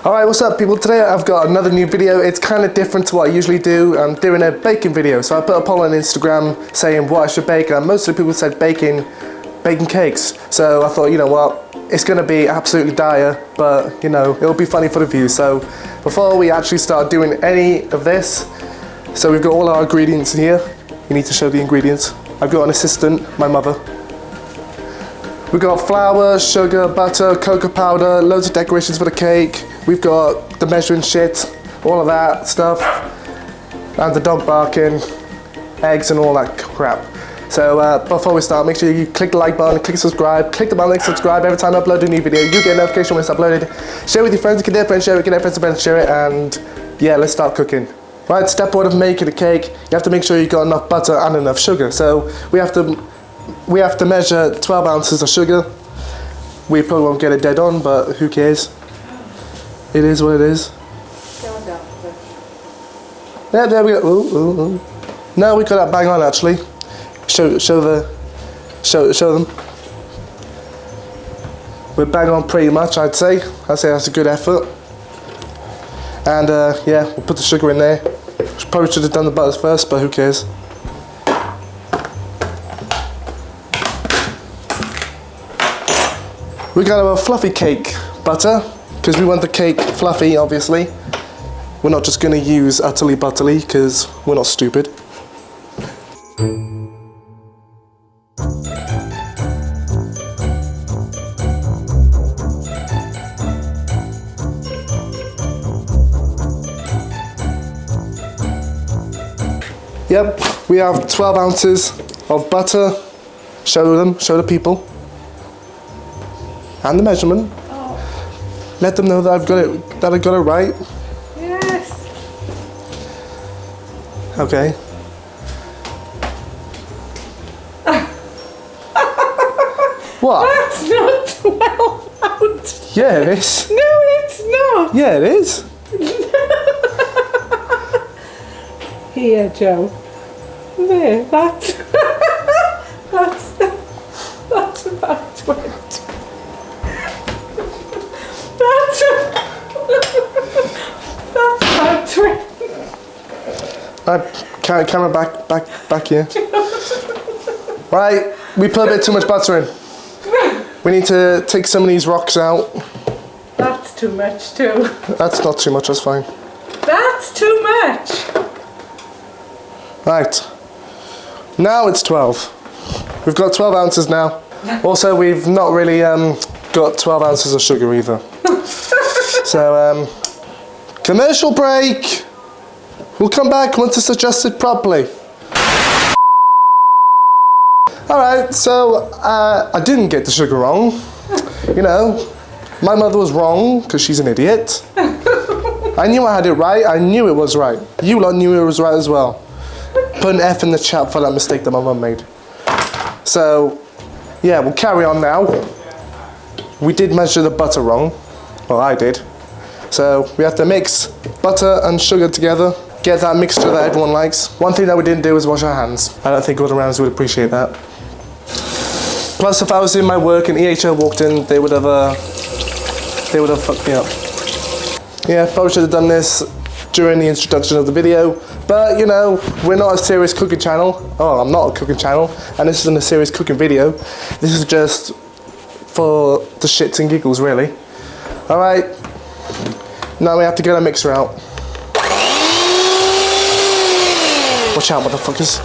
Alright, what's up people? Today I've got another new video. It's kind of different to what I usually do. I'm doing a baking video. So I put a poll on Instagram saying what I should bake, and most of the people said baking cakes. So I thought, you know what, it's going to be absolutely dire, but you know, it'll be funny for the views. So before we actually start doing any of this, so we've got all our ingredients in here. You need to show the ingredients. I've got an assistant, my mother. We've got flour, sugar, butter, cocoa powder, loads of decorations for the cake. We've got the measuring shit, all of that stuff, and the dog barking, eggs and all that crap. So before we start, make sure you click the like button, click subscribe, click the bell like subscribe. Every time I upload a new video, you get a notification when it's uploaded. Share with your friends, get their friends, share it, get their friends and share it, and yeah, let's start cooking. Right, step one of making a cake, you have to make sure you got enough butter and enough sugar. So we have to measure 12 ounces of sugar. We probably won't get it dead on, but who cares? It is what it is. Yeah, there we go. Ooh, ooh. No, we got that bang on actually. Show them. We're bang on pretty much, I'd say. I'd say that's a good effort. And yeah, we'll put the sugar in there. Probably should have done the butters first, but who cares? We're going to have a fluffy cake butter, because we want the cake fluffy, obviously. We're not just going to use utterly butterly, because we're not stupid. Yep, we have 12 ounces of butter. Show the people. And the measurement. Oh. Let them know that I got it right. Yes. Okay. What? That's not 12 ounces. Yeah, it is. No, it's not. Yeah, it is. Here, Joe. There, that's about 20. That's about 20. Right, camera back here. Right, we put a bit too much butter in. We need to take some of these rocks out. That's too much too. That's not too much, that's fine. That's too much. Right, now it's 12. We've got 12 ounces now. Also, we've not really got 12 ounces of sugar either. So, commercial break. We'll come back once it's adjusted properly. Alright, so I didn't get the sugar wrong. You know, my mother was wrong because she's an idiot. I knew I had it right. I knew it was right. You lot knew it was right as well. Put an F in the chat for that mistake that my mum made. So, yeah, we'll carry on now. We did measure the butter wrong. Well, I did. So, we have to mix butter and sugar together. Get that mixture that everyone likes. One thing that we didn't do is wash our hands. I don't think all around would appreciate that. Plus, if I was in my work and EHL walked in, they would have fucked me up. Yeah, probably should have done this during the introduction of the video. But, you know, we're not a serious cooking channel. Oh, I'm not a cooking channel. And this isn't a serious cooking video. This is just for the shits and giggles, really. Alright. Now we have to get our mixer out. Watch out, motherfuckers.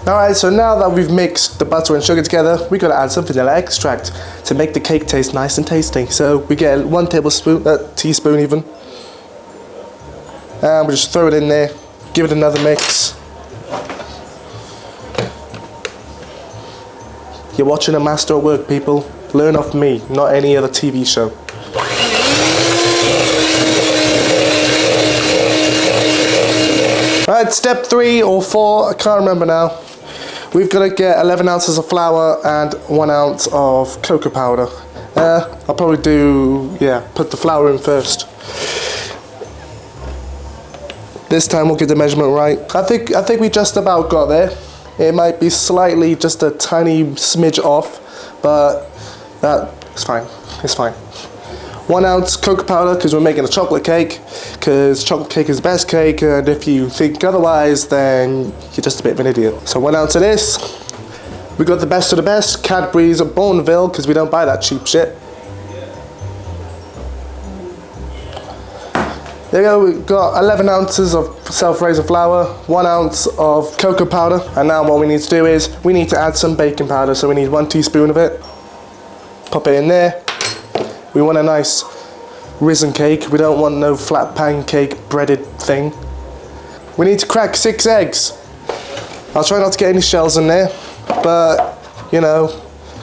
Alright, so now that we've mixed the butter and sugar together, we gotta add some vanilla extract to make the cake taste nice and tasty. So we get 1 tablespoon, teaspoon even. And we just throw it in there, give it another mix. You're watching a master at work, people. Learn off me, not any other TV show. Alright, step 3 or 4, I can't remember now. We've got to get 11 ounces of flour and 1 ounce of cocoa powder. I'll probably do, yeah, put the flour in first. This time we'll get the measurement right. I think we just about got there. It might be slightly, just a tiny smidge off, but that's fine. It's fine. 1 ounce cocoa powder, because we're making a chocolate cake, because chocolate cake is the best cake, and if you think otherwise, then you're just a bit of an idiot. So 1 ounce of this. We got the best of the best, Cadbury's Bourneville, because we don't buy that cheap shit. There you go, we've got 11 ounces of self-raising flour, 1 ounce of cocoa powder, and now what we need to do is, we need to add some baking powder, so we need 1 teaspoon of it. Pop it in there. We want a nice risen cake, we don't want no flat pancake breaded thing. We need to crack 6 eggs. I'll try not to get any shells in there, but, you know,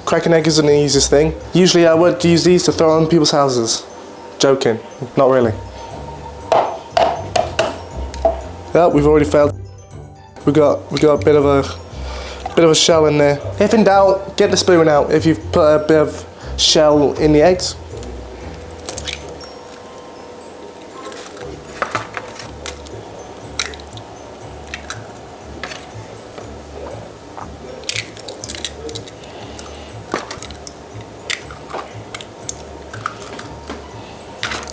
cracking egg isn't the easiest thing. Usually I would use these to throw on people's houses. Joking, not really. Oh, we've already failed. We got a bit of a shell in there. If in doubt, get the spoon out if you've put a bit of shell in the eggs.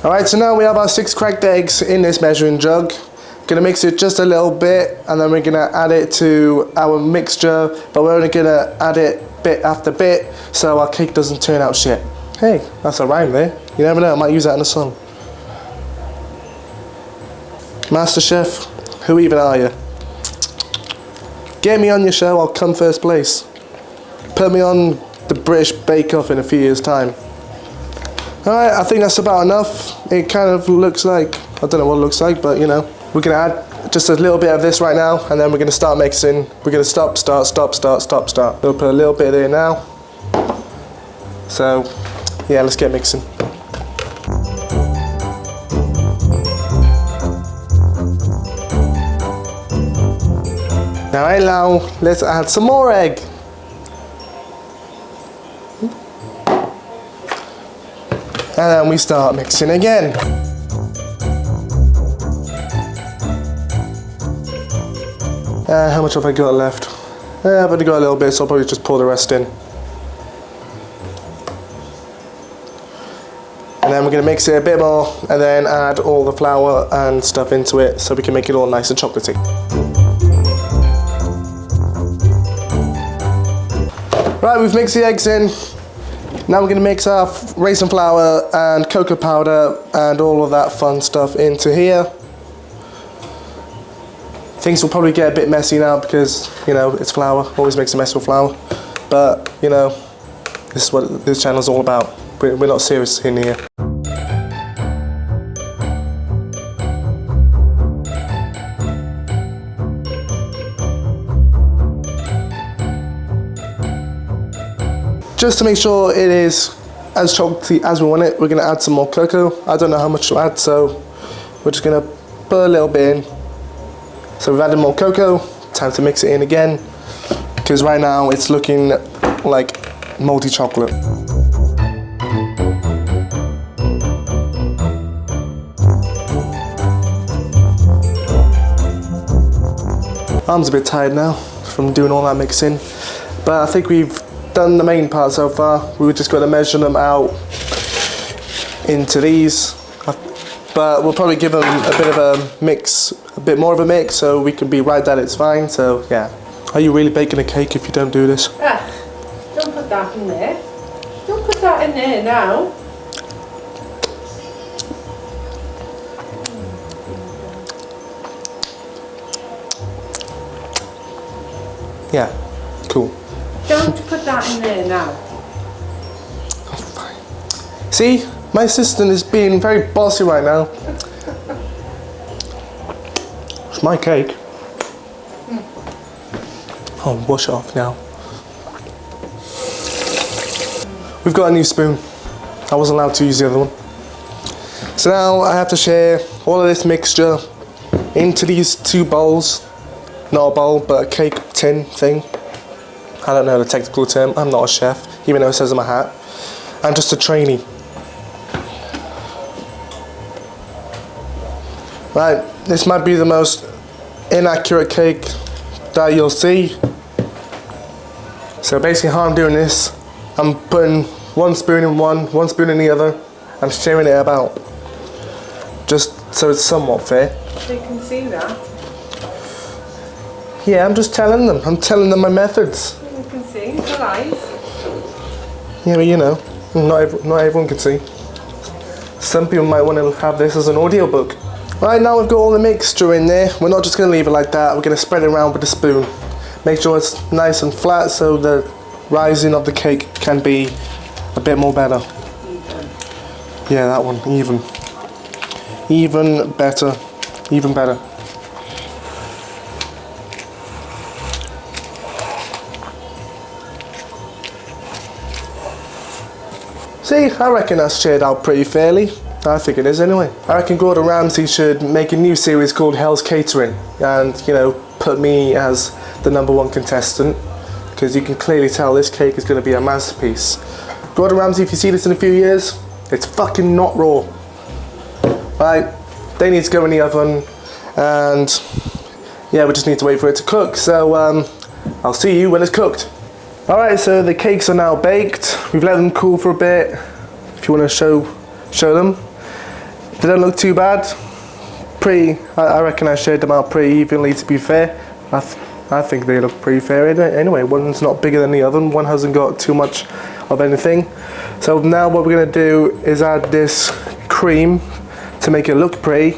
Alright, so now we have our 6 cracked eggs in this measuring jug. Gonna mix it just a little bit, and then we're gonna add it to our mixture, but we're only gonna add it bit after bit, so our cake doesn't turn out shit. Hey, that's a rhyme there. You never know, I might use that in a song. Master Chef, who even are you? Get me on your show, I'll come first place. Put me on the British Bake Off in a few years' time. Alright, I think that's about enough. It kind of looks like, I don't know what it looks like, but you know. We're going to add just a little bit of this right now, and then we're going to start mixing. We're going to stop, start. We'll put a little bit there now. So, yeah, let's get mixing. Now, let's add some more egg. And then we start mixing again. How much have I got left? I've only got a little bit, so I'll probably just pour the rest in. And then we're going to mix it a bit more, and then add all the flour and stuff into it, so we can make it all nice and chocolatey. Right, we've mixed the eggs in. Now we're going to mix our raisin flour and cocoa powder and all of that fun stuff into here. Things will probably get a bit messy now because, you know, it's flour. Always makes a mess with flour. But, you know, this is what this channel is all about. We're not serious in here. Just to make sure it is as chocolatey as we want it, we're going to add some more cocoa. I don't know how much to add, so we're just going to put a little bit in. So we've added more cocoa, time to mix it in again, because right now it's looking like moldy chocolate. Arm's a bit tired now from doing all that mixing, but I think we've done the main part so far. We've just got to measure them out into these. But we'll probably give them a bit of a mix, a bit more of a mix, so we can be right that it's fine. So yeah. Are you really baking a cake if you don't do this? Don't put that in there. Don't put that in there now. Yeah, cool. Don't put that in there now. Oh, fine. See? My assistant is being very bossy right now. It's my cake. Oh, wash it off now. We've got a new spoon. I wasn't allowed to use the other one. So now I have to share all of this mixture into these 2 bowls. Not a bowl, but a cake tin thing. I don't know the technical term. I'm not a chef, even though it says on my hat. I'm just a trainee. Right, this might be the most inaccurate cake that you'll see. So basically how I'm doing this, I'm putting one spoon in one spoon in the other, and sharing it about. Just so it's somewhat fair. They can see that. Yeah, I'm just telling them. I'm telling them my methods. You can see the eyes. Yeah, but you know, not everyone can see. Some people might want to have this as an audiobook. Right, now we've got all the mixture in there. We're not just going to leave it like that. We're going to spread it around with a spoon. Make sure it's nice and flat so the rising of the cake can be a bit more better. Even. Yeah, that one, even. Even better. Even better. See, I reckon that's shared out pretty fairly. I think it is anyway. I reckon Gordon Ramsay should make a new series called Hell's Catering and, you know, put me as the #1 contestant, because you can clearly tell this cake is going to be a masterpiece. Gordon Ramsay, if you see this in a few years, it's fucking not raw. Right, they need to go in the oven, and yeah, we just need to wait for it to cook. So I'll see you when it's cooked. Alright, so the cakes are now baked. We've let them cool for a bit. If you want to show them. They don't look too bad. I reckon I shared them out pretty evenly, to be fair. I think they look pretty fair anyway. One's not bigger than the other, one hasn't got too much of anything. So now what we're going to do is add this cream to make it look pretty,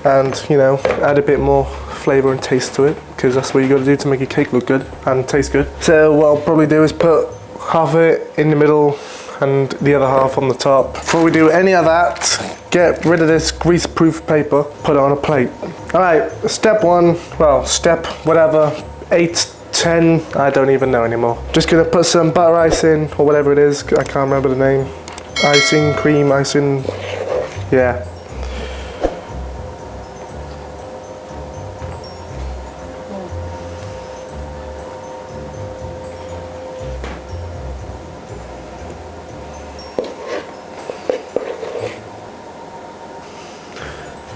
and, you know, add a bit more flavour and taste to it, because that's what you got to do to make a cake look good and taste good. So what I'll probably do is put half of it in the middle and the other half on the top. Before we do any of that, get rid of this grease-proof paper, put it on a plate. Alright, step 1, well, step whatever, 8, 10, I don't even know anymore. Just gonna put some butter icing, or whatever it is, I can't remember the name. Icing, cream, icing, yeah.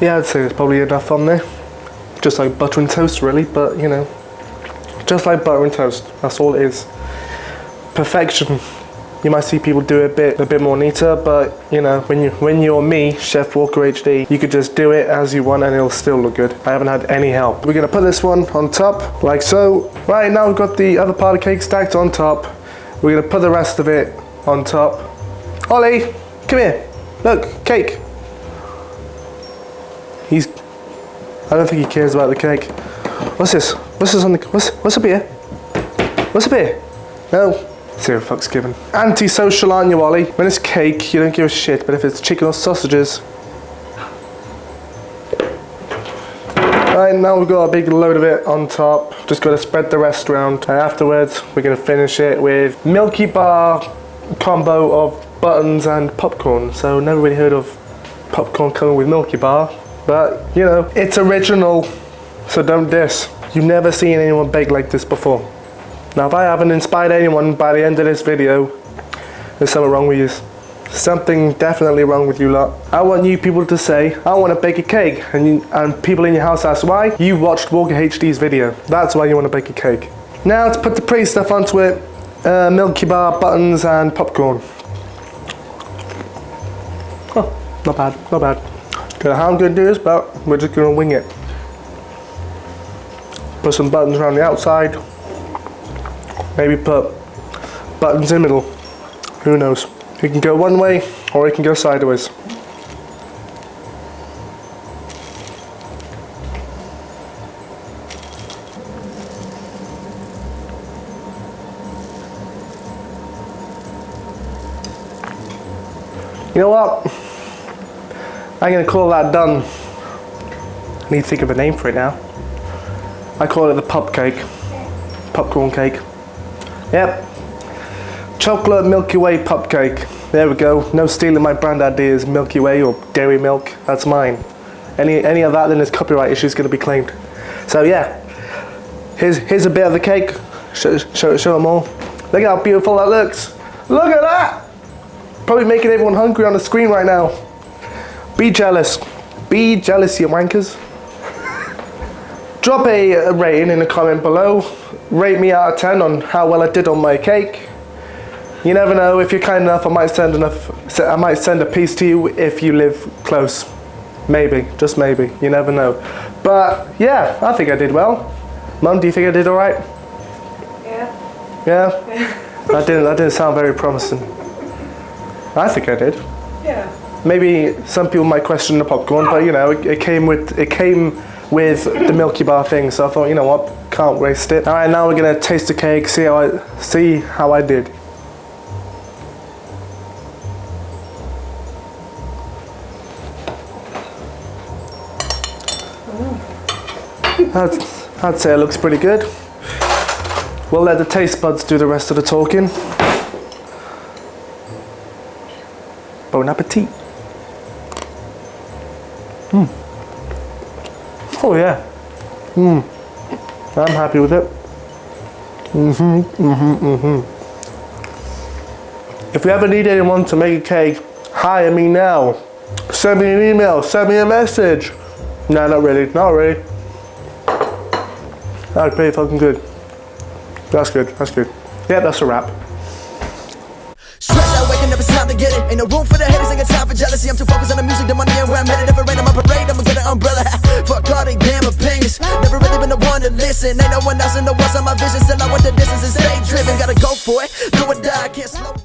Yeah, I'd say there's probably enough on there. Just like butter and toast, really, but you know, just like butter and toast, that's all it is. Perfection. You might see people do it a bit more neater, but you know, when you're me, Chef Walker HD, you could just do it as you want and it'll still look good. I haven't had any help. We're gonna put this one on top, like so. Right, now we've got the other part of the cake stacked on top. We're gonna put the rest of it on top. Ollie, come here. Look, cake. I don't think he cares about the cake. What's this? What's this on the? What's up here? What's up here? No. Zero fucks given. Antisocial, aren't you, Ollie? When it's cake, you don't give a shit. But if it's chicken or sausages. Right, now we've got a big load of it on top. Just got to spread the rest around. And afterwards, we're going to finish it with Milky Bar combo of buttons and popcorn. So never really heard of popcorn coming with Milky Bar. But, you know, it's original, so don't diss. You've never seen anyone bake like this before. Now, if I haven't inspired anyone by the end of this video, there's something wrong with you. Something definitely wrong with you lot. I want you people to say, I want to bake a cake, and people in your house ask why. You watched Walker HD's video. That's why you want to bake a cake. Now, to put the pretty stuff onto it, Milky Bar, buttons, and popcorn. Oh, not bad, not bad. Don't know how I'm going to do this, but we're just going to wing it. Put some buttons around the outside. Maybe put buttons in the middle. Who knows? It can go one way or it can go sideways. You know what? I'm going to call that done. I need to think of a name for it now. I call it the pop cake. Popcorn cake. Yep. Chocolate Milky Way pop cake. There we go. No stealing my brand ideas, Milky Way or Dairy Milk. That's mine. Any of that, then there's copyright issues going to be claimed. So yeah. Here's a bit of the cake. Show them all. Look at how beautiful that looks. Look at that! Probably making everyone hungry on the screen right now. Be jealous. Be jealous, you wankers. Drop a rating in the comment below. Rate me out of 10 on how well I did on my cake. You never know, if you're kind enough, I might send a piece to you if you live close. Maybe, just maybe, you never know. But yeah, I think I did well. Mum, do you think I did all right? Yeah. Yeah? I didn't sound very promising. I think I did. Yeah. Maybe some people might question the popcorn, but you know, it came with the Milky Bar thing, so I thought, you know what, can't waste it. All right, now we're gonna taste the cake, see how I did. I'd say it looks pretty good. We'll let the taste buds do the rest of the talking. Bon appetit. Oh yeah. I'm happy with it. If you ever need anyone to make a cake, hire me now. Send me an email, send me a message. No, not really, not really. That's pretty fucking good. That's good, that's good. Yeah, that's a wrap. Stress out, waking up, it's time to get it. Ain't no room for the haters, ain't got time for jealousy. I'm too focused on the music, the money, and where I'm headed. If it rain on my parade, I'ma get an umbrella. Fuck all they damn opinions. Never really been the one to listen. Ain't no one else in the world on my vision. Still I want the distance and stay driven. Gotta go for it, do or die, I can't slow down.